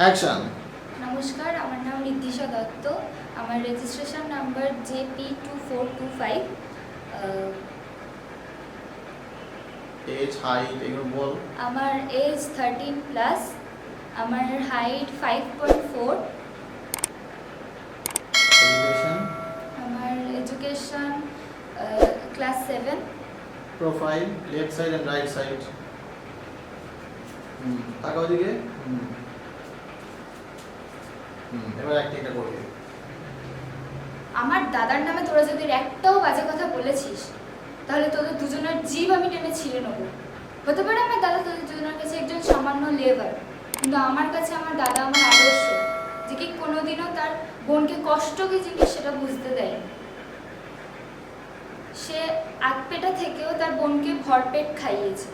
Action. নমস্কার, আমার নাম ঋদ্ধিষা দত্ত। আমার registration number JP2425। Age, height এগুলো বল। আমার এজ 13+। আমার হাইট 5.4। এডুকেশন। আমার education class 7। Profile, left side and right side. তাকাও দিকে। এবার একটা করবে। আমার দাদার নামে তোরা যদি একটাও বাজে কথা বলেছিস তাহলে তোদের দুজনের জীব আমি টেনে ছিঁড়ে নেবো। হতে পারে আমার দাদা তোদের দুজনের কাছে একজন সামান্য লেবার, কিন্তু আমার কাছে আমার দাদা আমার আদর্শ, যে কি কোনোদিনও তার বোনকে কষ্ট কি জিনিস সেটা বুঝতে দেয়নি। সে আধপেটা থেকেও তার বোনকে ভরপেট খাইয়েছে।